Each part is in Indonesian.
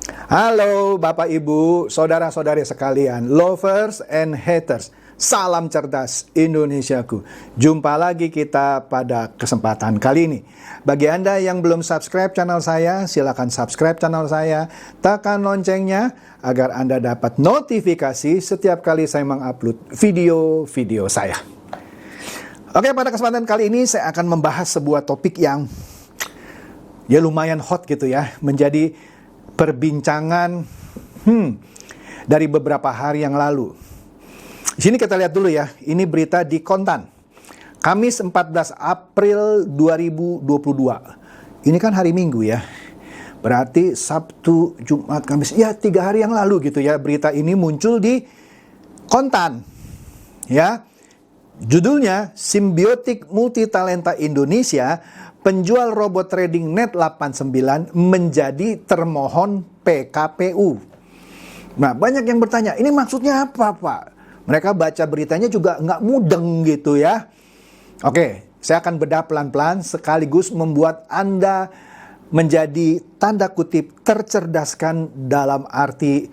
Halo Bapak Ibu, saudara-saudari sekalian, lovers and haters. Salam cerdas Indonesiaku. Jumpa lagi kita pada kesempatan kali ini. Bagi Anda yang belum subscribe channel saya, silakan subscribe channel saya, tekan loncengnya agar Anda dapat notifikasi setiap kali saya mengupload video-video saya. Oke, pada kesempatan kali ini saya akan membahas sebuah topik yang ya lumayan hot gitu ya, menjadi perbincangan dari beberapa hari yang lalu. Di sini kita lihat dulu ya, ini berita di Kontan. Kamis 14 April 2022. Ini kan hari Minggu ya. Berarti Sabtu, Jumat, Kamis. Ya 3 hari yang lalu gitu ya. Berita ini muncul di Kontan. Ya. Judulnya Simbiotik Multitalenta Indonesia, penjual robot trading Net89 menjadi termohon PKPU. Nah, banyak yang bertanya, ini maksudnya apa, Pak? Mereka baca beritanya juga nggak mudeng gitu ya. Oke, saya akan bedah pelan-pelan sekaligus membuat Anda menjadi tanda kutip tercerdaskan dalam arti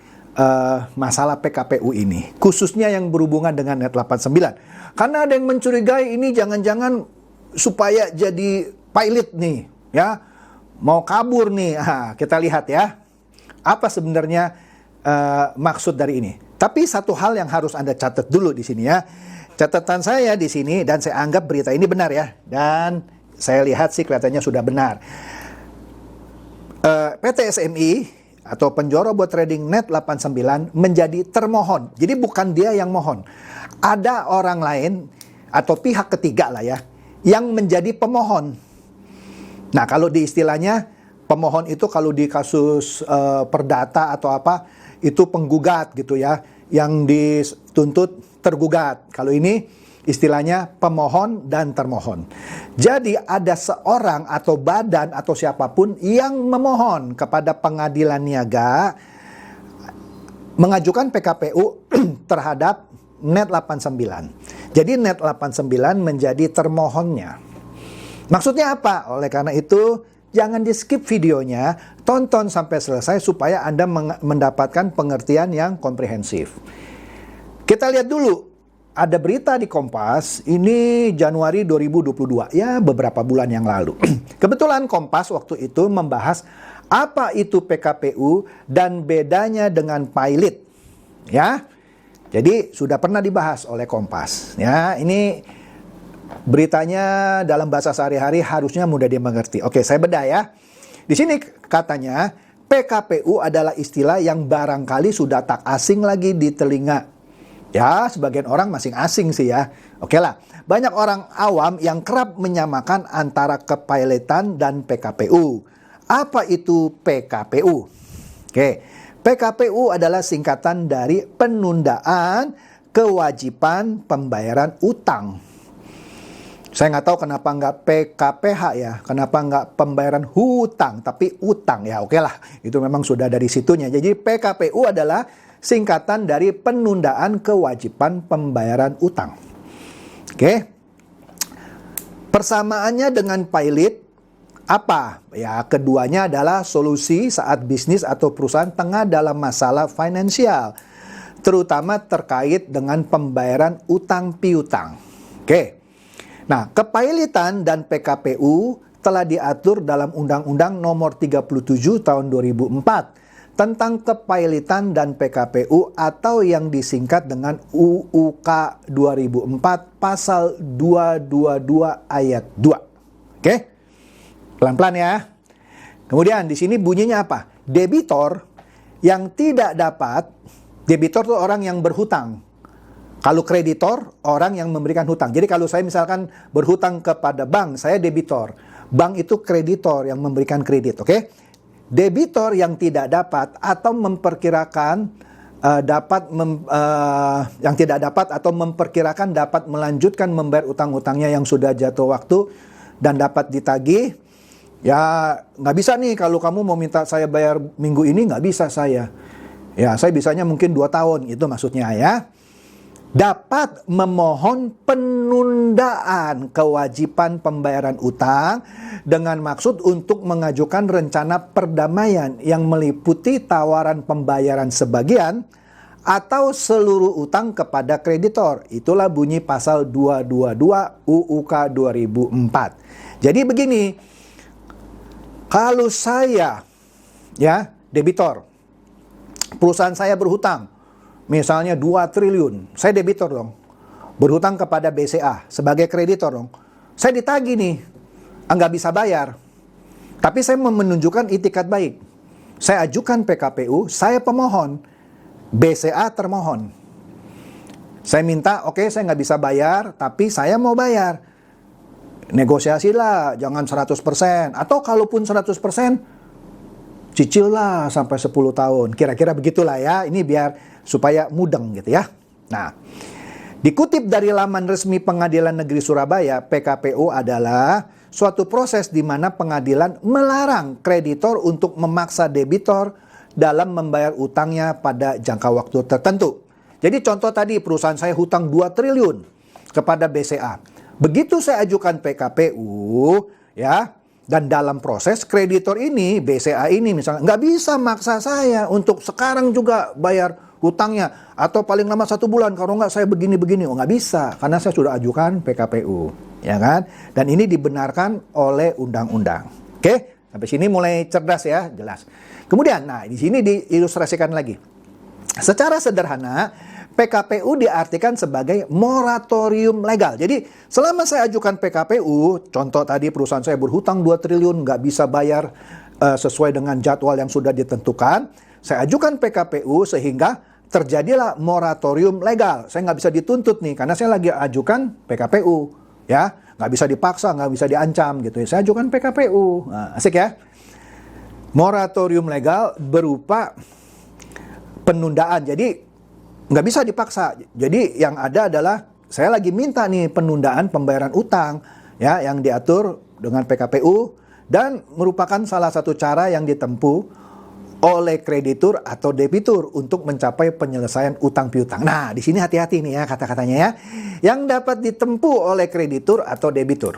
masalah PKPU ini. Khususnya yang berhubungan dengan Net89. Karena ada yang mencurigai ini jangan-jangan supaya jadi pilot nih, ya. Mau kabur nih. Kita lihat ya. Apa sebenarnya maksud dari ini? Tapi satu hal yang harus Anda catat dulu di sini ya. Catatan saya di sini dan saya anggap berita ini benar ya. Dan saya lihat sih kelihatannya sudah benar. PT SMI atau penjual robot trading Net89 menjadi termohon. Jadi bukan dia yang mohon. Ada orang lain atau pihak ketiga lah ya yang menjadi pemohon. Nah, kalau di istilahnya pemohon itu kalau di kasus perdata atau apa itu penggugat gitu ya, yang dituntut tergugat. Kalau ini istilahnya pemohon dan termohon. Jadi ada seorang atau badan atau siapapun yang memohon kepada pengadilan niaga mengajukan PKPU terhadap Net89. Jadi Net89 menjadi termohonnya. Maksudnya apa? Oleh karena itu, jangan di-skip videonya, tonton sampai selesai supaya Anda mendapatkan pengertian yang komprehensif. Kita lihat dulu, ada berita di Kompas, ini Januari 2022, ya beberapa bulan yang lalu. Kebetulan Kompas waktu itu membahas apa itu PKPU dan bedanya dengan pilot. Ya, jadi sudah pernah dibahas oleh Kompas. Ya, ini beritanya dalam bahasa sehari-hari harusnya mudah dimengerti. Oke, saya bedah ya. Di sini katanya PKPU adalah istilah yang barangkali sudah tak asing lagi di telinga. Ya, sebagian orang masing asing sih ya. Oke lah, banyak orang awam yang kerap menyamakan antara kepilotan dan PKPU. Apa itu PKPU? Oke, PKPU adalah singkatan dari penundaan kewajiban pembayaran utang. Saya nggak tahu kenapa nggak PKPH ya, kenapa nggak pembayaran hutang, tapi utang ya, oke lah, itu memang sudah dari situnya. Jadi PKPU adalah singkatan dari penundaan kewajiban pembayaran utang. Oke, persamaannya dengan pilot apa? Ya, keduanya adalah solusi saat bisnis atau perusahaan tengah dalam masalah finansial, terutama terkait dengan pembayaran utang piutang. Oke. Nah, kepilotan dan PKPU telah diatur dalam Undang-Undang Nomor 37 Tahun 2004 tentang kepilotan dan PKPU atau yang disingkat dengan UUK 2004 Pasal 222 Ayat 2. Oke? Pelan-pelan ya. Kemudian di sini bunyinya apa? Debitor yang tidak dapat, debitor itu orang yang berhutang. Kalau kreditor, orang yang memberikan hutang. Jadi kalau saya misalkan berhutang kepada bank, saya debitor. Bank itu kreditor yang memberikan kredit, oke? Debitor yang tidak dapat atau memperkirakan yang tidak dapat atau memperkirakan dapat melanjutkan membayar utang-utangnya yang sudah jatuh waktu dan dapat ditagih. Ya nggak bisa nih kalau kamu mau minta saya bayar minggu ini, nggak bisa saya. Ya saya bisanya mungkin 2 tahun, itu maksudnya ya. dapat memohon penundaan kewajiban pembayaran utang dengan maksud untuk mengajukan rencana perdamaian yang meliputi tawaran pembayaran sebagian atau seluruh utang kepada kreditor. Itulah bunyi pasal 222 UUK 2004. Jadi begini, kalau saya debitor, perusahaan saya berhutang, misalnya 2 triliun, saya debitor dong, berhutang kepada BCA sebagai kreditor dong. Saya ditagih nih, nggak bisa bayar. Tapi saya menunjukkan itikat baik. Saya ajukan PKPU, saya pemohon, BCA termohon. Saya minta, oke, saya nggak bisa bayar, tapi saya mau bayar. Negosiasilah, jangan 100%. Atau kalaupun 100%, cicil lah sampai 10 tahun. Kira-kira begitulah ya, ini biar supaya mudeng gitu ya. Nah, dikutip dari laman resmi Pengadilan Negeri Surabaya, PKPU adalah suatu proses di mana pengadilan melarang kreditor untuk memaksa debitor dalam membayar utangnya pada jangka waktu tertentu. Jadi contoh tadi, perusahaan saya hutang 2 triliun kepada BCA. Begitu saya ajukan PKPU, ya, dan dalam proses kreditor ini, BCA ini misalnya, nggak bisa maksa saya untuk sekarang juga bayar hutangnya, atau paling lama 1 bulan, kalau nggak saya begini-begini. Oh, nggak bisa, karena saya sudah ajukan PKPU, ya kan? Dan ini dibenarkan oleh undang-undang. Oke, sampai sini mulai cerdas ya, jelas. Kemudian, nah di sini diilustrasikan lagi. Secara sederhana, PKPU diartikan sebagai moratorium legal. Jadi, selama saya ajukan PKPU, contoh tadi perusahaan saya berhutang 2 triliun, nggak bisa bayar sesuai dengan jadwal yang sudah ditentukan, saya ajukan PKPU sehingga terjadilah moratorium legal. Saya nggak bisa dituntut nih, karena saya lagi ajukan PKPU. Ya, nggak bisa dipaksa, nggak bisa diancam gitu ya. Saya ajukan PKPU. Nah, asik ya. Moratorium legal berupa penundaan. Jadi, nggak bisa dipaksa. Jadi, yang ada adalah saya lagi minta nih penundaan pembayaran utang ya, yang diatur dengan PKPU dan merupakan salah satu cara yang ditempuh oleh kreditur atau debitur untuk mencapai penyelesaian utang piutang. Nah, di sini hati-hati nih ya kata-katanya ya. Yang dapat ditempuh oleh kreditur atau debitur.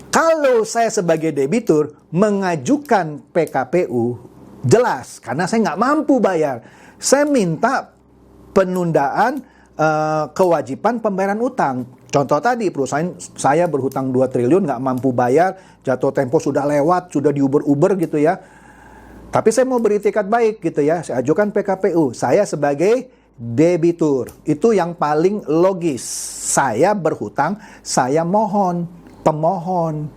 Kalau saya sebagai debitur mengajukan PKPU, jelas karena saya nggak mampu bayar. Saya minta penundaan kewajiban pembayaran utang. Contoh tadi, perusahaan saya berhutang 2 triliun, nggak mampu bayar, jatuh tempo sudah lewat, sudah diuber-uber gitu ya. Tapi saya mau beritikat baik gitu ya, saya ajukan PKPU. Saya sebagai debitur, itu yang paling logis. Saya berhutang, saya mohon, pemohon.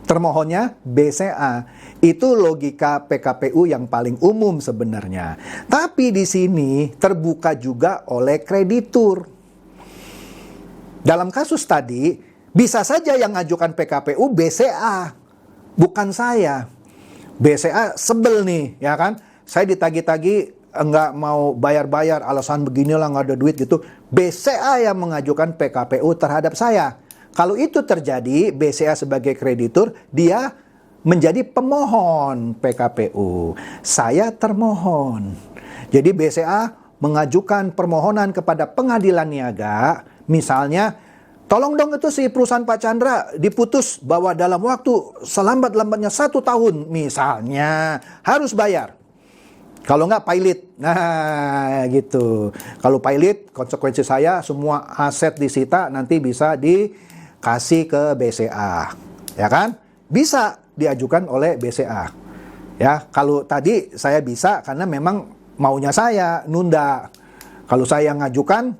Termohonnya BCA. Itu logika PKPU yang paling umum sebenarnya. Tapi di sini terbuka juga oleh kreditur. Dalam kasus tadi, bisa saja yang ajukan PKPU BCA, bukan saya. BCA sebel nih, ya kan? Saya ditagi-tagi, enggak mau bayar-bayar, alasan beginilah nggak ada duit gitu. BCA yang mengajukan PKPU terhadap saya. Kalau itu terjadi, BCA sebagai kreditur, dia menjadi pemohon PKPU. Saya termohon. Jadi BCA mengajukan permohonan kepada pengadilan niaga, misalnya, tolong dong itu si perusahaan Pak Chandra diputus bahwa dalam waktu selambat-lambatnya 1 tahun misalnya harus bayar. Kalau nggak pilot. Nah gitu. Kalau pilot, konsekuensi saya semua aset disita nanti bisa dikasih ke BCA. Ya kan? Bisa diajukan oleh BCA. Ya, kalau tadi saya bisa karena memang maunya saya nunda. Kalau saya ngajukan,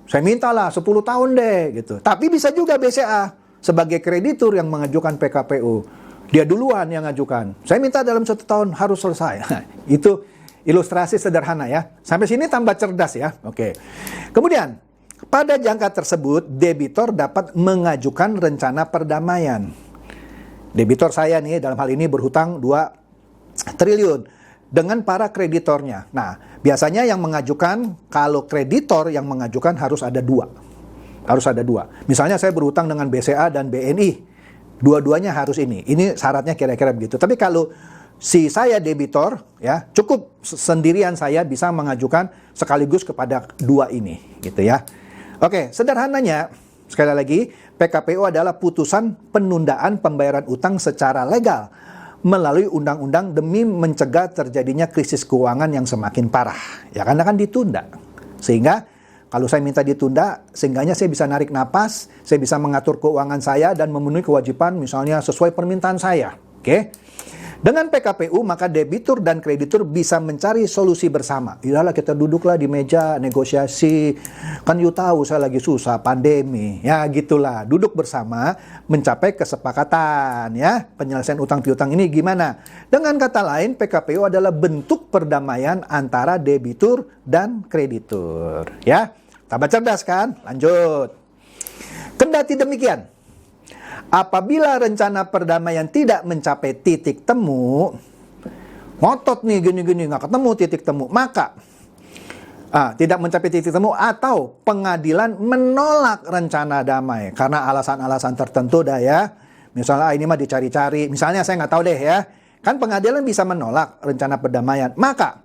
saya mintalah 10 tahun deh gitu. Tapi bisa juga BCA sebagai kreditur yang mengajukan PKPU. Dia duluan yang ngajukan. Saya minta dalam 1 tahun harus selesai. Itu ilustrasi sederhana ya. Sampai sini tambah cerdas ya. Oke. Kemudian, pada jangka tersebut, debitor dapat mengajukan rencana perdamaian. Debitor saya nih dalam hal ini berhutang 2 triliun dengan para kreditornya. Nah, biasanya yang mengajukan, kalau kreditor yang mengajukan harus ada 2. Harus ada 2. Misalnya saya berhutang dengan BCA dan BNI. Dua-duanya harus ini. Ini syaratnya kira-kira begitu. Tapi kalau si saya debitor, ya cukup sendirian saya bisa mengajukan sekaligus kepada 2 ini. Gitu ya. Oke, sederhananya, sekali lagi, PKPU adalah putusan penundaan pembayaran utang secara legal melalui undang-undang demi mencegah terjadinya krisis keuangan yang semakin parah. Ya, karena kan ditunda. Sehingga kalau saya minta ditunda, seenggaknya saya bisa narik napas, saya bisa mengatur keuangan saya dan memenuhi kewajiban misalnya sesuai permintaan saya. Oke? Dengan PKPU, maka debitur dan kreditur bisa mencari solusi bersama. Iyalah, kita duduklah di meja negosiasi. Kan you tahu saya lagi susah, pandemi. Ya gitulah, duduk bersama mencapai kesepakatan. Ya, penyelesaian utang piutang ini gimana? Dengan kata lain, PKPU adalah bentuk perdamaian antara debitur dan kreditur. Ya, tambah cerdas kan? Lanjut. Kendati demikian, apabila rencana perdamaian tidak mencapai titik temu, ngotot nih gini-gini, nggak ketemu titik temu, maka tidak mencapai titik temu atau pengadilan menolak rencana damai karena alasan-alasan tertentu dah ya. Misalnya ini mah dicari-cari, misalnya saya nggak tahu deh ya. Kan pengadilan bisa menolak rencana perdamaian, maka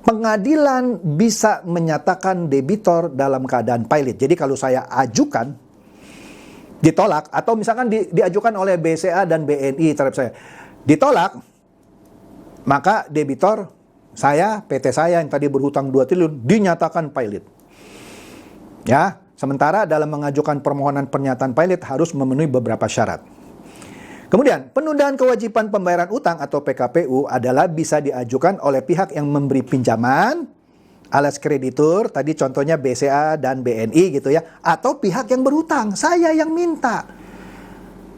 pengadilan bisa menyatakan debitor dalam keadaan pailit. Jadi kalau saya ajukan ditolak, atau misalkan diajukan oleh BCA dan BNI terhadap saya, ditolak, maka debitor saya, PT saya yang tadi berhutang 2 triliun dinyatakan pailit. Ya, sementara dalam mengajukan permohonan pernyataan pailit harus memenuhi beberapa syarat. Kemudian, penundaan kewajiban pembayaran utang atau PKPU adalah bisa diajukan oleh pihak yang memberi pinjaman alias kreditur, tadi contohnya BCA dan BNI gitu ya, atau pihak yang berhutang, saya yang minta.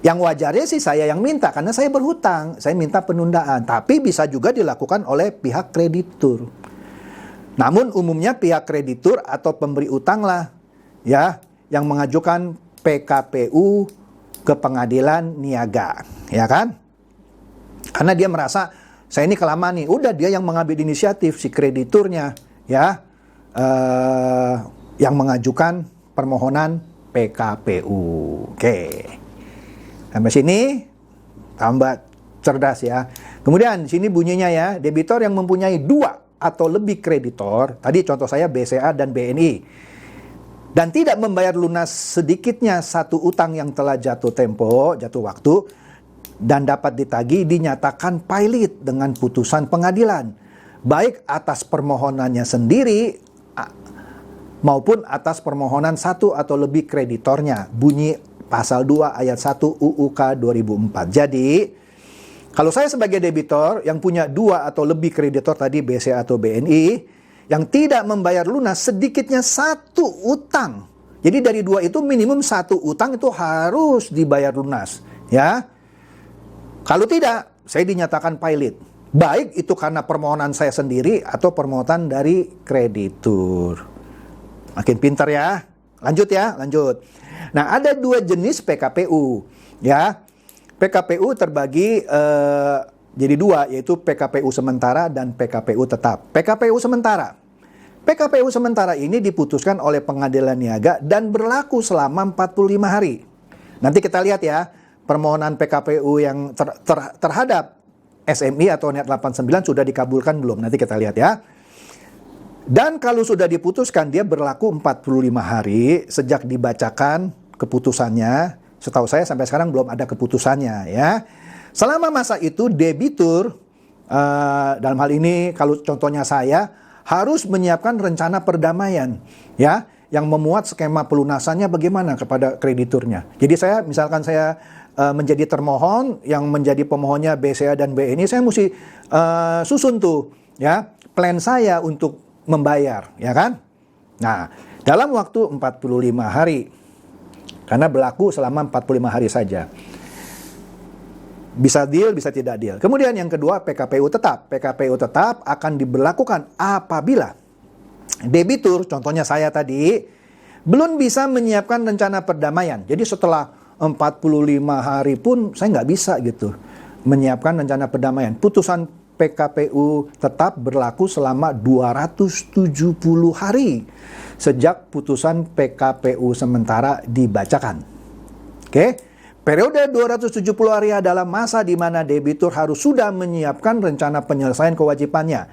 Yang wajarnya sih saya yang minta, karena saya berhutang, saya minta penundaan, tapi bisa juga dilakukan oleh pihak kreditur. Namun umumnya pihak kreditur atau pemberi utang lah, ya, yang mengajukan PKPU ke pengadilan niaga, ya kan? Karena dia merasa, saya ini kelamaan nih, udah dia yang mengambil inisiatif, si krediturnya, ya, yang mengajukan permohonan PKPU. Oke. Sampai sini tambah cerdas ya. Kemudian sini bunyinya ya, debitor yang mempunyai 2 atau lebih kreditor, tadi contoh saya BCA dan BNI, dan tidak membayar lunas sedikitnya satu utang yang telah jatuh tempo, jatuh waktu, dan dapat ditagih, dinyatakan pailit dengan putusan pengadilan, baik atas permohonannya sendiri maupun atas permohonan 1 atau lebih kreditornya. Bunyi pasal 2 ayat 1 UUK 2004. Jadi, kalau saya sebagai debitor yang punya 2 atau lebih kreditor tadi BCA atau BNI yang tidak membayar lunas sedikitnya 1 utang. Jadi dari 2 itu minimum 1 utang itu harus dibayar lunas, ya. Kalau tidak, saya dinyatakan pailit. Baik itu karena permohonan saya sendiri atau permohonan dari kreditur. Makin pintar ya. Lanjut ya, lanjut. Nah, ada 2 jenis PKPU, ya. PKPU terbagi jadi 2, yaitu PKPU sementara dan PKPU tetap. PKPU sementara. PKPU sementara ini diputuskan oleh pengadilan niaga dan berlaku selama 45 hari. Nanti kita lihat ya, permohonan PKPU yang terhadap SMI atau NET 89 sudah dikabulkan belum? Nanti kita lihat ya. Dan kalau sudah diputuskan, dia berlaku 45 hari sejak dibacakan keputusannya. Setahu saya sampai sekarang belum ada keputusannya ya. Selama masa itu debitur, dalam hal ini kalau contohnya saya, harus menyiapkan rencana perdamaian ya, yang memuat skema pelunasannya bagaimana kepada krediturnya. Jadi saya, misalkan saya menjadi termohon, yang menjadi pemohonnya BCA dan BNI, saya mesti susun tuh ya plan saya untuk membayar, ya kan? Nah, dalam waktu 45 hari, karena berlaku selama 45 hari saja. Bisa deal, bisa tidak deal. Kemudian yang kedua, PKPU tetap. PKPU tetap akan diberlakukan apabila debitur, contohnya saya tadi, belum bisa menyiapkan rencana perdamaian. Jadi setelah 45 hari pun saya nggak bisa gitu menyiapkan rencana perdamaian. Putusan PKPU tetap berlaku selama 270 hari sejak putusan PKPU sementara dibacakan. Oke, periode 270 hari adalah masa di mana debitur harus sudah menyiapkan rencana penyelesaian kewajibannya,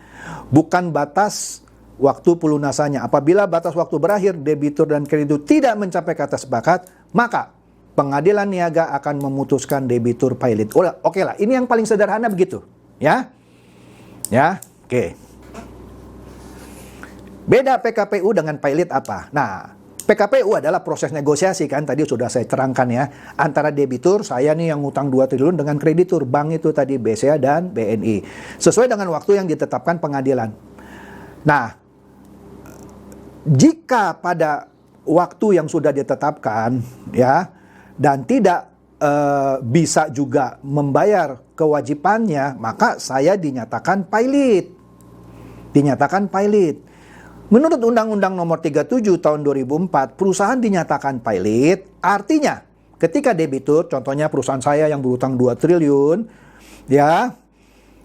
bukan batas waktu pelunasannya. Apabila batas waktu berakhir, debitur dan kreditur tidak mencapai kata sepakat, maka pengadilan niaga akan memutuskan debitur pilot. Oke lah, ini yang paling sederhana begitu, ya. Ya, oke. Beda PKPU dengan pilot apa? Nah, PKPU adalah proses negosiasi kan, tadi sudah saya terangkan ya, antara debitur, saya nih yang ngutang 2 triliun dengan kreditur, bank itu tadi BCA dan BNI. Sesuai dengan waktu yang ditetapkan pengadilan. Nah, jika pada waktu yang sudah ditetapkan ya, dan tidak bisa juga membayar kewajibannya, maka saya dinyatakan pilot. Dinyatakan pilot. Menurut Undang-Undang Nomor 37 Tahun 2004, perusahaan dinyatakan pilot, artinya ketika debitur, contohnya perusahaan saya yang berutang 2 triliun, ya,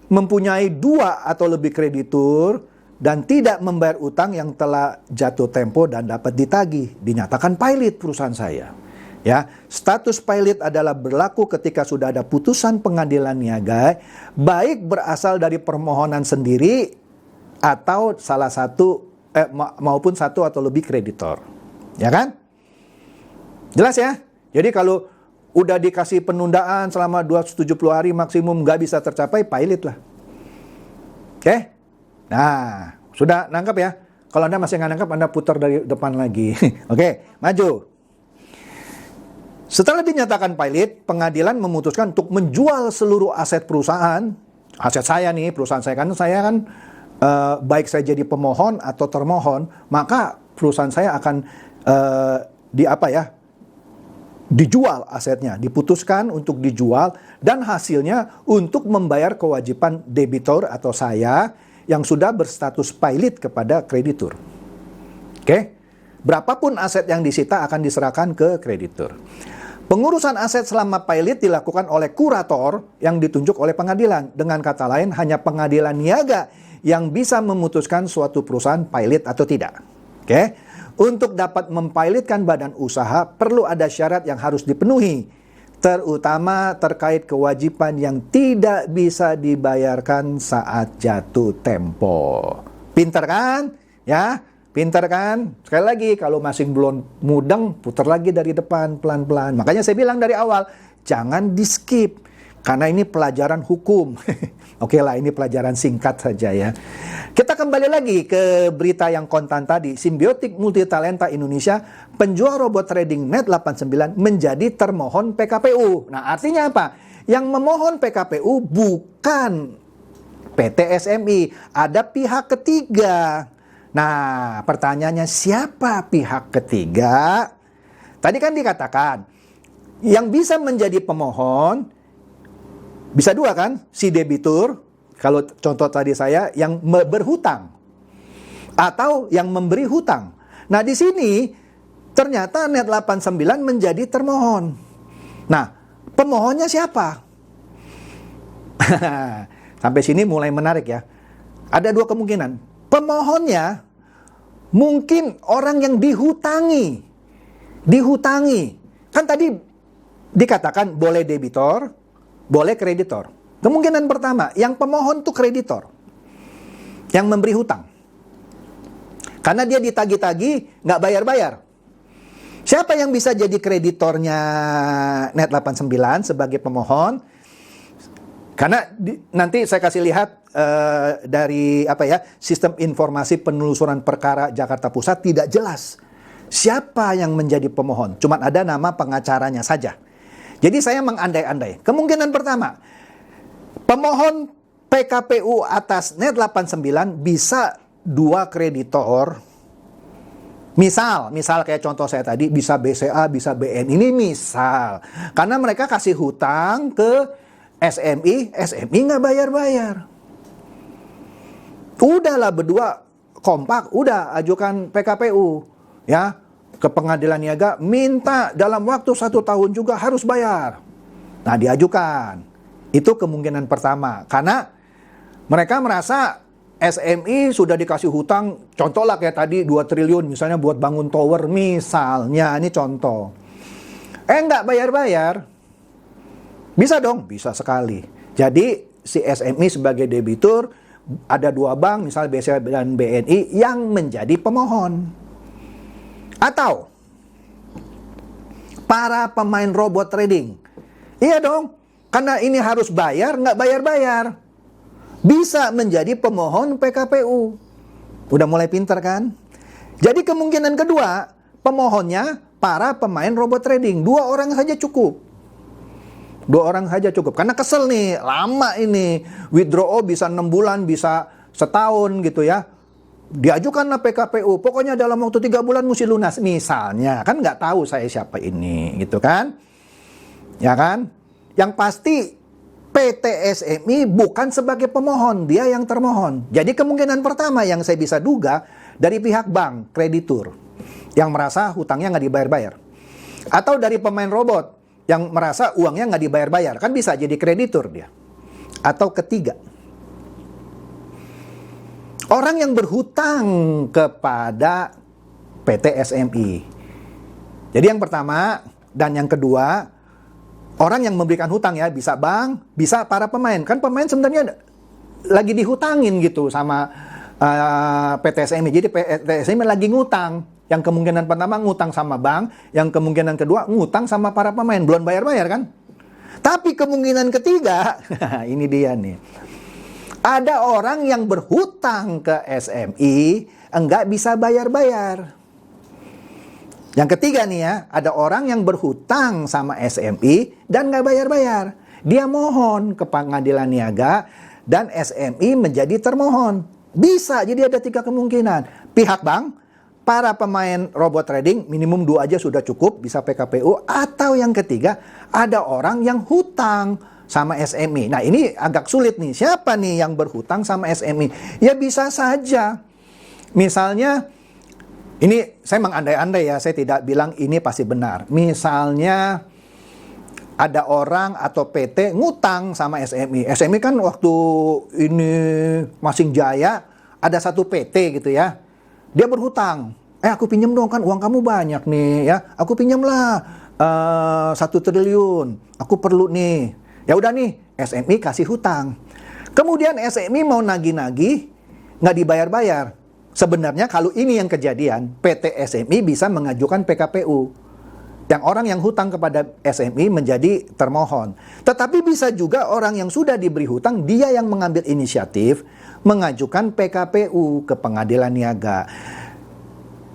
mempunyai 2 atau lebih kreditur dan tidak membayar utang yang telah jatuh tempo dan dapat ditagih, dinyatakan pilot perusahaan saya. Ya, status pilot adalah berlaku ketika sudah ada putusan pengadilan niaga, baik berasal dari permohonan sendiri atau salah satu maupun satu atau lebih kreditor. Ya kan? Jelas ya? Jadi kalau udah dikasih penundaan selama 270 hari maksimum nggak bisa tercapai, pilot lah. Oke? Nah, sudah nangkap ya? Kalau Anda masih nggak nangkap, Anda putar dari depan lagi. Oke, maju. Setelah dinyatakan pilot, pengadilan memutuskan untuk menjual seluruh aset perusahaan. Aset saya nih, perusahaan saya kan baik saya jadi pemohon atau termohon, maka perusahaan saya akan dijual asetnya, diputuskan untuk dijual dan hasilnya untuk membayar kewajiban debitur atau saya yang sudah berstatus pilot kepada kreditur. Oke? Berapapun aset yang disita akan diserahkan ke kreditur. Pengurusan aset selama pilot dilakukan oleh kurator yang ditunjuk oleh pengadilan. Dengan kata lain, hanya pengadilan niaga yang bisa memutuskan suatu perusahaan pilot atau tidak. Oke? Untuk dapat mempilotkan badan usaha, perlu ada syarat yang harus dipenuhi, terutama terkait kewajiban yang tidak bisa dibayarkan saat jatuh tempo. Pinter kan? Ya, pinter kan? Sekali lagi, kalau masih belum mudeng, putar lagi dari depan pelan-pelan. Makanya saya bilang dari awal, jangan di-skip. Karena ini pelajaran hukum. Oke lah, ini pelajaran singkat saja ya. Kita kembali lagi ke berita yang kontan tadi. Symbiotic Multitalenta Indonesia, penjual robot trading Net89 menjadi termohon PKPU. Nah, artinya apa? Yang memohon PKPU bukan PT SMI, ada pihak ketiga. Nah, pertanyaannya siapa pihak ketiga? Tadi kan dikatakan, yang bisa menjadi pemohon bisa 2 kan? Si debitur, kalau contoh tadi saya, yang berhutang. Atau yang memberi hutang. Nah, di sini ternyata Net89 menjadi termohon. Nah, pemohonnya siapa? Sampai sini mulai menarik ya. Ada 2 kemungkinan. Pemohonnya mungkin orang yang dihutangi. Dihutangi. Kan tadi dikatakan boleh debitor, boleh kreditor. Kemungkinan pertama, yang pemohon itu kreditor. Yang memberi hutang. Karena dia ditagih-tagih, nggak bayar-bayar. Siapa yang bisa jadi kreditornya Net89 sebagai pemohon? Karena nanti saya kasih lihat dari sistem informasi penelusuran perkara Jakarta Pusat tidak jelas. Siapa yang menjadi pemohon? Cuma ada nama pengacaranya saja. Jadi saya mengandai-andai. Kemungkinan pertama, pemohon PKPU atas Net89 bisa 2 kreditor. Misal kayak contoh saya tadi, bisa BCA, bisa BN. Ini misal. Karena mereka kasih hutang ke SMI nggak bayar-bayar. Udahlah berdua kompak, udah ajukan PKPU. Ya. Ke pengadilan niaga, minta dalam waktu 1 tahun juga harus bayar. Nah, diajukan. Itu kemungkinan pertama. Karena mereka merasa SMI sudah dikasih hutang, contohlah kayak tadi 2 triliun, misalnya buat bangun tower, misalnya, ini contoh. Nggak bayar-bayar. Bisa dong? Bisa sekali. Jadi, si SMI sebagai debitur ada dua bank, misalnya BCA dan BNI, yang menjadi pemohon. Atau para pemain robot trading. Iya dong, karena ini harus bayar, nggak bayar-bayar. Bisa menjadi pemohon PKPU. Udah mulai pinter kan? Jadi kemungkinan kedua, pemohonnya para pemain robot trading. 2 orang saja cukup. 2 orang saja cukup. Karena kesel nih, lama ini. Withdraw bisa 6 bulan, bisa setahun gitu ya. Diajukanlah PKPU. Pokoknya dalam waktu 3 bulan mesti lunas. Misalnya, kan nggak tahu saya siapa ini gitu kan. Ya kan? Yang pasti PT SMI bukan sebagai pemohon, dia yang termohon. Jadi kemungkinan pertama yang saya bisa duga dari pihak bank, kreditur, yang merasa hutangnya nggak dibayar-bayar. Atau dari pemain robot, yang merasa uangnya nggak dibayar-bayar. Kan bisa jadi kreditur dia. Atau ketiga, orang yang berhutang kepada PT SMI. Jadi yang pertama dan yang kedua, orang yang memberikan hutang ya, bisa bank, bisa para pemain. Kan pemain sebenarnya lagi dihutangin gitu sama PT SMI. Jadi PT SMI lagi ngutang. Yang kemungkinan pertama ngutang sama bank, yang kemungkinan kedua ngutang sama para pemain. Belum bayar-bayar kan? Tapi kemungkinan ketiga, ini dia nih. Ada orang yang berhutang ke SMI, enggak bisa bayar-bayar. Yang ketiga nih ya, ada orang yang berhutang sama SMI dan nggak bayar-bayar. Dia mohon ke pengadilan niaga dan SMI menjadi termohon. Bisa, jadi ada 3 kemungkinan. Pihak bank, para pemain robot trading, minimum 2 aja sudah cukup, bisa PKPU. Atau yang ketiga, ada orang yang hutang sama SMI. Nah ini agak sulit nih, siapa nih yang berhutang sama SMI? Ya bisa saja. Misalnya, ini saya mengandai-andai ya, saya tidak bilang ini pasti benar. Misalnya ada orang atau PT ngutang sama SMI. SMI kan waktu ini masih jaya, ada satu PT gitu ya. Dia berhutang. Aku pinjam dong, kan uang kamu banyak nih ya. Aku pinjamlah 1 triliun. Aku perlu nih. Ya udah nih, SMI kasih hutang. Kemudian SMI mau nagih-nagih, nggak dibayar-bayar. Sebenarnya kalau ini yang kejadian, PT SMI bisa mengajukan PKPU. Yang orang yang hutang kepada SMI menjadi termohon. Tetapi bisa juga orang yang sudah diberi hutang, dia yang mengambil inisiatif mengajukan PKPU ke pengadilan niaga.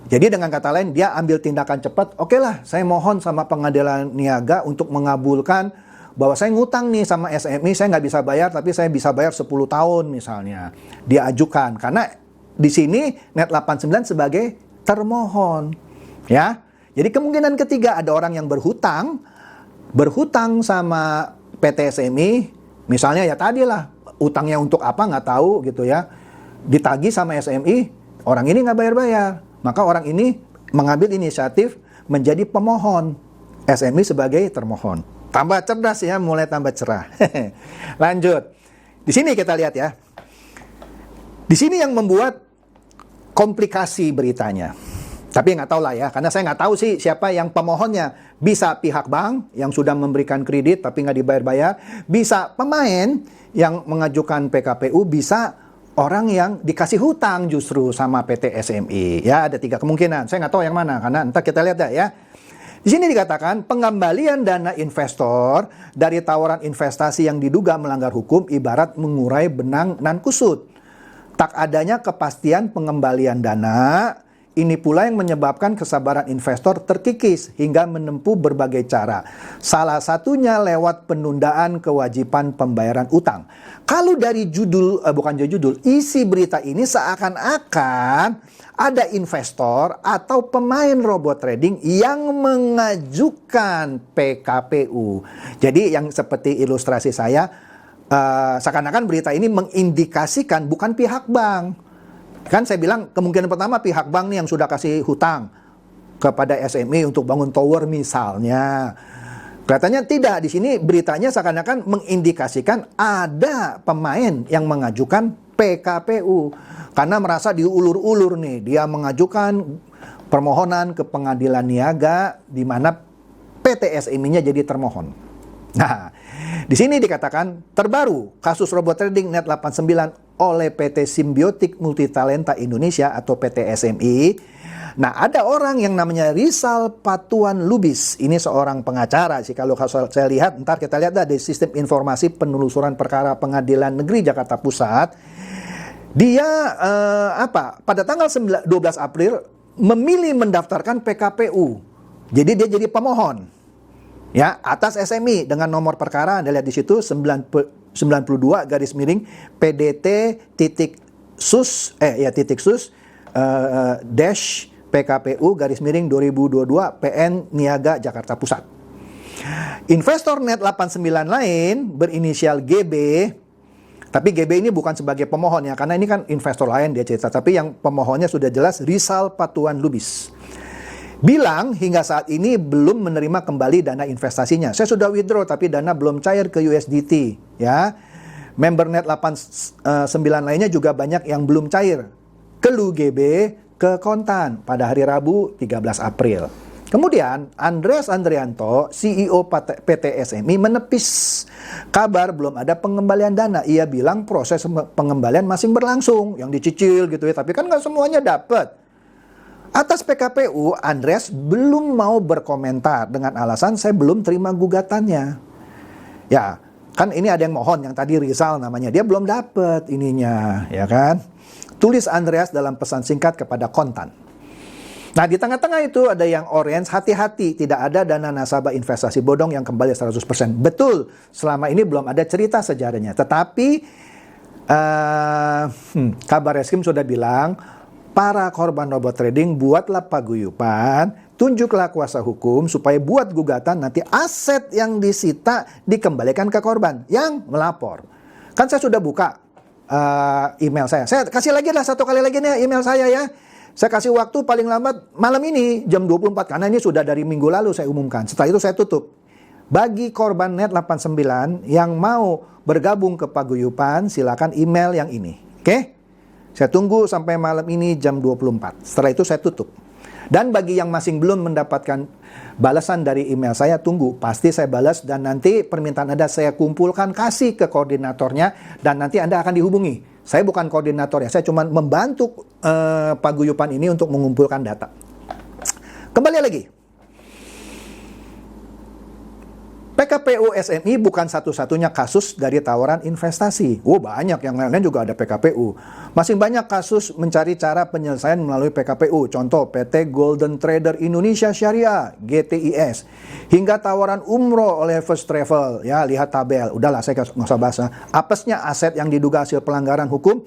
Jadi dengan kata lain, dia ambil tindakan cepat. Oke lah, saya mohon sama pengadilan niaga untuk mengabulkan bahwa saya ngutang nih sama SMI, saya nggak bisa bayar, tapi saya bisa bayar 10 tahun misalnya. Dia ajukan, karena di sini Net 89 sebagai termohon. Ya. Jadi kemungkinan ketiga ada orang yang berhutang sama PT SMI, misalnya ya tadi lah, utangnya untuk apa nggak tahu gitu ya, ditagih sama SMI, orang ini nggak bayar-bayar, maka orang ini mengambil inisiatif menjadi pemohon, SMI sebagai termohon. Tambah cerdas ya, mulai tambah cerah. Lanjut, di sini kita lihat ya, di sini yang membuat komplikasi beritanya. Tapi nggak tahu lah ya, karena saya nggak tahu sih siapa yang pemohonnya. Bisa pihak bank yang sudah memberikan kredit tapi nggak dibayar-bayar. Bisa pemain yang mengajukan PKPU. Bisa orang yang dikasih hutang justru sama PT SMI. Ya, ada 3 kemungkinan. Saya nggak tahu yang mana, karena entar kita lihat dah ya. Di sini dikatakan pengembalian dana investor dari tawaran investasi yang diduga melanggar hukum ibarat mengurai benang nan kusut. Tak adanya kepastian pengembalian dana, ini pula yang menyebabkan kesabaran investor terkikis hingga menempuh berbagai cara. Salah satunya lewat penundaan kewajiban pembayaran utang. Kalau dari judul, isi berita ini seakan-akan ada investor atau pemain robot trading yang mengajukan PKPU. Jadi yang seperti ilustrasi saya, seakan-akan berita ini mengindikasikan bukan pihak bank. Kan saya bilang kemungkinan pertama pihak bank nih yang sudah kasih hutang kepada SMI untuk bangun tower misalnya. Kelihatannya tidak. Di sini beritanya seakan-akan mengindikasikan ada pemain yang mengajukan PKPU. Karena merasa diulur-ulur nih. Dia mengajukan permohonan ke pengadilan niaga di mana PT SMI-nya jadi termohon. Nah, di sini dikatakan terbaru kasus robot trading Net 89 oleh PT Simbiotik Multitalenta Indonesia atau PT SMI. Nah, ada orang yang namanya Rizal Patuan Lubis. Ini seorang pengacara sih. Kalau saya lihat, ntar kita lihat dari Sistem Informasi Penelusuran Perkara Pengadilan Negeri Jakarta Pusat. Dia pada tanggal 12 April memilih mendaftarkan PKPU. Jadi dia jadi pemohon. Ya, atas SMI dengan nomor perkara Anda lihat di situ 92 garis miring PDT titik sus dash PKPU garis miring 2022 PN Niaga Jakarta Pusat. Investor Net 89 lain berinisial GB, tapi GB ini bukan sebagai pemohon ya, karena ini kan investor lain dia cerita, tapi yang pemohonnya sudah jelas Rizal Patuan Lubis. Bilang hingga saat ini belum menerima kembali dana investasinya. Saya sudah withdraw tapi dana belum cair ke USDT ya. Member Net 89 lainnya juga banyak yang belum cair. Keluh GB ke kontan pada hari Rabu 13 April. Kemudian Andreas Andrianto, CEO PT SMI menepis kabar belum ada pengembalian dana. Ia bilang proses pengembalian masih berlangsung, yang dicicil gitu ya, tapi kan nggak semuanya dapat. Atas PKPU, Andreas belum mau berkomentar dengan alasan saya belum terima gugatannya. Ya, kan ini ada yang mohon, yang tadi Rizal namanya, dia belum dapat ininya, ya kan? Tulis Andreas dalam pesan singkat kepada kontan. Nah, di tengah-tengah itu ada yang orange, hati-hati, tidak ada dana nasabah investasi bodong yang kembali 100%. Betul, selama ini belum ada cerita sejarahnya. Tetapi, kabar reskrim sudah bilang, para korban robot trading buatlah paguyupan, tunjuklah kuasa hukum supaya buat gugatan, nanti aset yang disita dikembalikan ke korban yang melapor. Kan saya sudah buka email saya. Saya kasih lagi lah satu kali lagi nih email saya ya. Saya kasih waktu paling lambat malam ini jam 24 karena ini sudah dari minggu lalu saya umumkan. Setelah itu saya tutup. Bagi korban Net 89 yang mau bergabung ke paguyupan silakan email yang ini. Oke? Saya tunggu sampai malam ini jam 24. Setelah itu saya tutup. Dan bagi yang masih belum mendapatkan balasan dari email saya, tunggu. Pasti saya balas dan nanti permintaan Anda saya kumpulkan, kasih ke koordinatornya, dan nanti Anda akan dihubungi. Saya bukan koordinator ya, saya cuma membantu paguyupan ini untuk mengumpulkan data. Kembali lagi. PKPU SMI bukan satu-satunya kasus dari tawaran investasi. Banyak yang lain juga ada PKPU. Masih banyak kasus mencari cara penyelesaian melalui PKPU. Contoh PT Golden Trader Indonesia Syariah, GTIS. Hingga tawaran umroh oleh First Travel. Ya, lihat tabel. Udahlah, saya nggak usah bahas. Apesnya aset yang diduga hasil pelanggaran hukum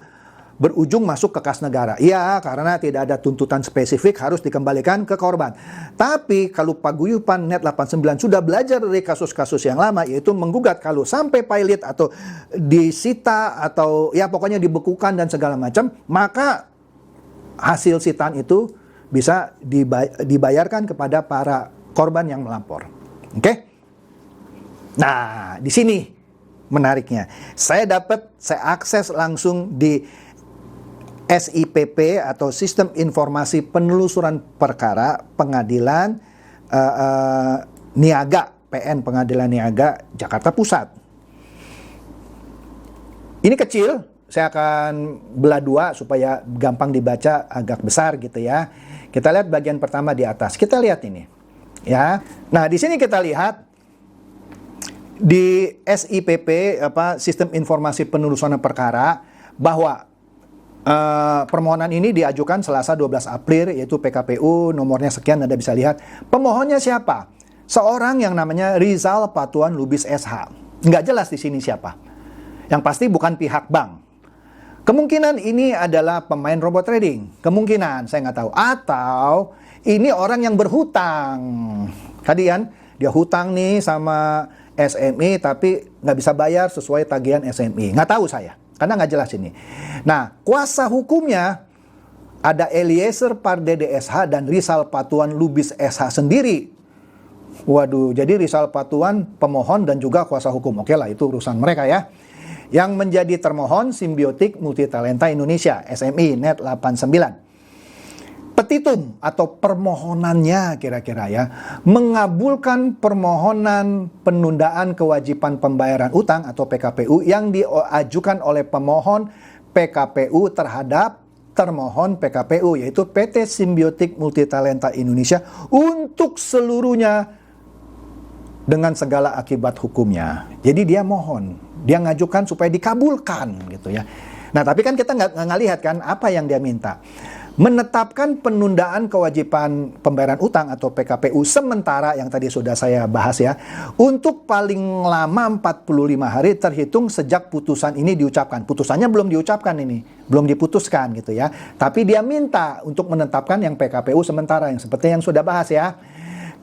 berujung masuk ke kas negara. Iya, karena tidak ada tuntutan spesifik harus dikembalikan ke korban. Tapi kalau paguyupan Net 89 sudah belajar dari kasus-kasus yang lama, yaitu menggugat kalau sampai pilot atau disita atau ya pokoknya dibekukan dan segala macam, maka hasil sitaan itu bisa dibayarkan kepada para korban yang melapor. Oke? Nah, di sini menariknya. Saya akses langsung di SIPP atau Sistem Informasi Penelusuran Perkara Pengadilan Niaga, PN Pengadilan Niaga Jakarta Pusat. Ini kecil, saya akan belah dua supaya gampang dibaca, agak besar gitu ya. Kita lihat bagian pertama di atas. Kita lihat ini, ya. Nah, di sini kita lihat di SIPP Sistem Informasi Penelusuran Perkara bahwa permohonan ini diajukan Selasa 12 April, yaitu PKPU nomornya sekian, Anda bisa lihat. Pemohonnya siapa? Seorang yang namanya Rizal Patuan Lubis SH. Nggak jelas di sini siapa. Yang pasti bukan pihak bank. Kemungkinan ini adalah pemain robot trading. Kemungkinan, saya nggak tahu. Atau ini orang yang berhutang. Tadi kan, dia hutang nih sama SMI, tapi nggak bisa bayar sesuai tagihan SMI. Nggak tahu saya. Karena nggak jelas ini. Nah, kuasa hukumnya ada Eliezer Pardede SH dan Rizal Patuan Lubis SH sendiri. Waduh, jadi Rizal Patuan pemohon dan juga kuasa hukum. Oke lah, itu urusan mereka ya. Yang menjadi termohon Simbiotik Multitalenta Indonesia, SMI Net 89. Petitum atau permohonannya kira-kira ya, mengabulkan permohonan penundaan kewajiban pembayaran utang atau PKPU yang diajukan oleh pemohon PKPU terhadap termohon PKPU, yaitu PT Simbiotik Multitalenta Indonesia, untuk seluruhnya dengan segala akibat hukumnya. Jadi dia mohon, dia ngajukan supaya dikabulkan gitu ya. Nah, tapi kan kita nggak lihat kan apa yang dia minta. Menetapkan penundaan kewajiban pembayaran utang atau PKPU sementara yang tadi sudah saya bahas ya, untuk paling lama 45 hari terhitung sejak putusan ini diucapkan. Putusannya belum diucapkan ini, belum diputuskan gitu ya. Tapi dia minta untuk menetapkan yang PKPU sementara yang seperti yang sudah bahas ya.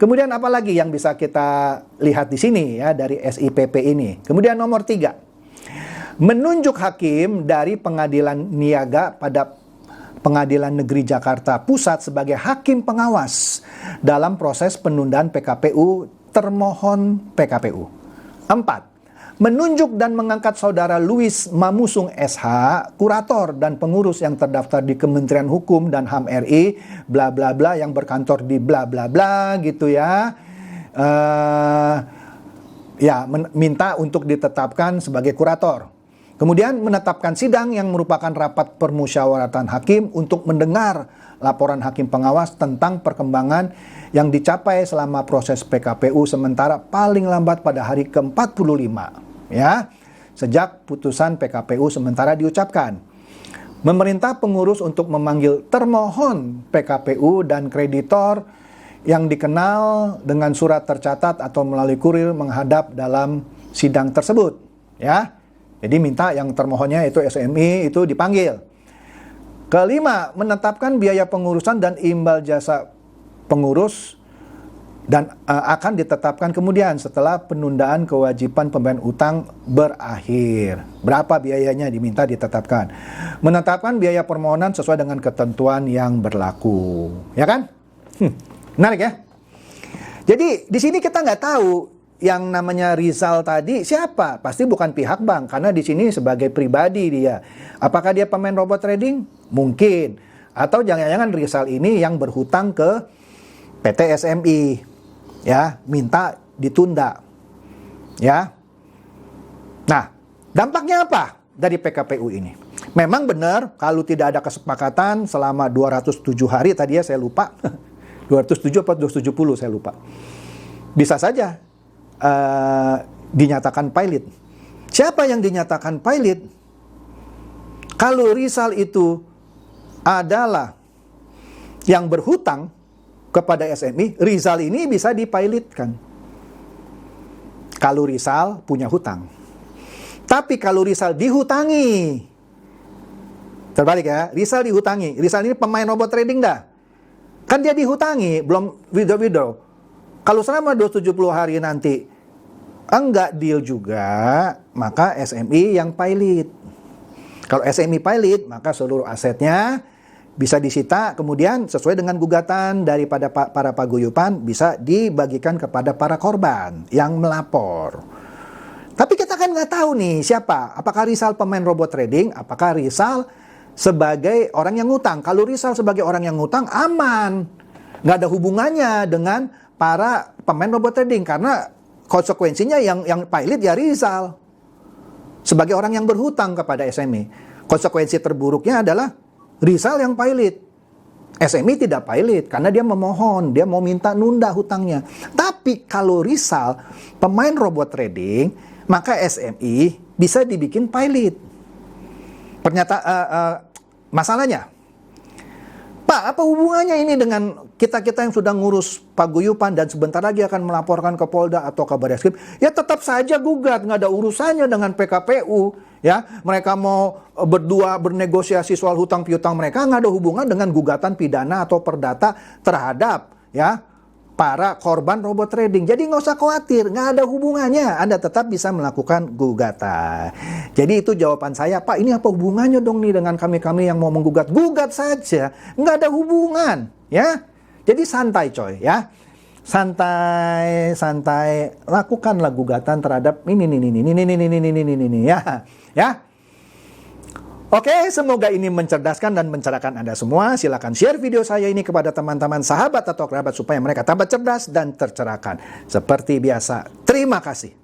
Kemudian apa lagi yang bisa kita lihat di sini ya dari SIPP ini. Kemudian nomor 3. Menunjuk hakim dari pengadilan niaga pada Pengadilan Negeri Jakarta Pusat sebagai hakim pengawas dalam proses penundaan PKPU termohon PKPU. 4. Menunjuk dan mengangkat saudara Louis Mamusung SH, kurator dan pengurus yang terdaftar di Kementerian Hukum dan HAM RI, bla bla bla, yang berkantor di bla bla bla gitu ya. Minta untuk ditetapkan sebagai kurator. Kemudian menetapkan sidang yang merupakan rapat permusyawaratan hakim untuk mendengar laporan hakim pengawas tentang perkembangan yang dicapai selama proses PKPU sementara paling lambat pada hari ke-45 ya, sejak putusan PKPU sementara diucapkan. Memerintah pengurus untuk memanggil termohon PKPU dan kreditor yang dikenal dengan surat tercatat atau melalui kurir menghadap dalam sidang tersebut ya. Jadi minta yang termohonnya itu SMI itu dipanggil. 5. Menetapkan biaya pengurusan dan imbal jasa pengurus dan akan ditetapkan kemudian setelah penundaan kewajiban pembayaran utang berakhir. Berapa biayanya diminta ditetapkan. Menetapkan biaya permohonan sesuai dengan ketentuan yang berlaku. Ya kan? Menarik ya? Jadi di sini kita nggak tahu yang namanya Rizal tadi siapa? Pasti bukan pihak bank, karena di sini sebagai pribadi dia. Apakah dia pemain robot trading? Mungkin. Atau jangan-jangan Rizal ini yang berhutang ke PT SMI, ya, minta ditunda, ya. Nah, dampaknya apa dari PKPU ini? Memang benar kalau tidak ada kesepakatan selama 207 hari, tadi ya saya lupa, 207 atau 270 saya lupa. Bisa saja dinyatakan pilot. Siapa yang dinyatakan pilot? Kalau Rizal itu adalah yang berhutang kepada SMI, Rizal ini bisa dipilotkan. Kalau Rizal punya hutang. Tapi kalau Rizal dihutangi, terbalik ya, Rizal dihutangi. Rizal ini pemain robot trading dah. Kan dia dihutangi, belum withdraw. Kalau selama 270 hari nanti enggak deal juga, maka SMI yang pilot. Kalau SMI pilot, maka seluruh asetnya bisa disita, kemudian sesuai dengan gugatan daripada para paguyuban bisa dibagikan kepada para korban yang melapor. Tapi kita kan nggak tahu nih siapa. Apakah Rizal pemain robot trading? Apakah Rizal sebagai orang yang ngutang? Kalau Rizal sebagai orang yang ngutang, aman. Nggak ada hubungannya dengan para pemain robot trading, karena konsekuensinya yang pilot ya Rizal sebagai orang yang berhutang kepada SMI. Konsekuensi terburuknya adalah Rizal yang pilot, SMI tidak pilot karena dia memohon, dia mau minta nunda hutangnya. Tapi kalau Rizal pemain robot trading, maka SMI bisa dibikin pilot. Masalahnya, Pak, apa hubungannya ini dengan kita-kita yang sudah ngurus paguyuban dan sebentar lagi akan melaporkan ke Polda atau ke Barreskrim? Ya tetap saja gugat, nggak ada urusannya dengan PKPU. Ya, mereka mau berdua bernegosiasi soal hutang piutang mereka, nggak ada hubungan dengan gugatan pidana atau perdata terhadap ya para korban robot trading. Jadi nggak usah khawatir, nggak ada hubungannya. Anda tetap bisa melakukan gugatan. Jadi itu jawaban saya, Pak, ini apa hubungannya dong nih dengan kami-kami yang mau menggugat? Gugat saja, nggak ada hubungan, ya. Jadi santai coy, ya. Santai, lakukanlah gugatan terhadap ini, ya. Oke, semoga ini mencerdaskan dan mencerahkan Anda semua. Silakan share video saya ini kepada teman-teman, sahabat atau kerabat supaya mereka tambah cerdas dan tercerahkan. Seperti biasa, terima kasih.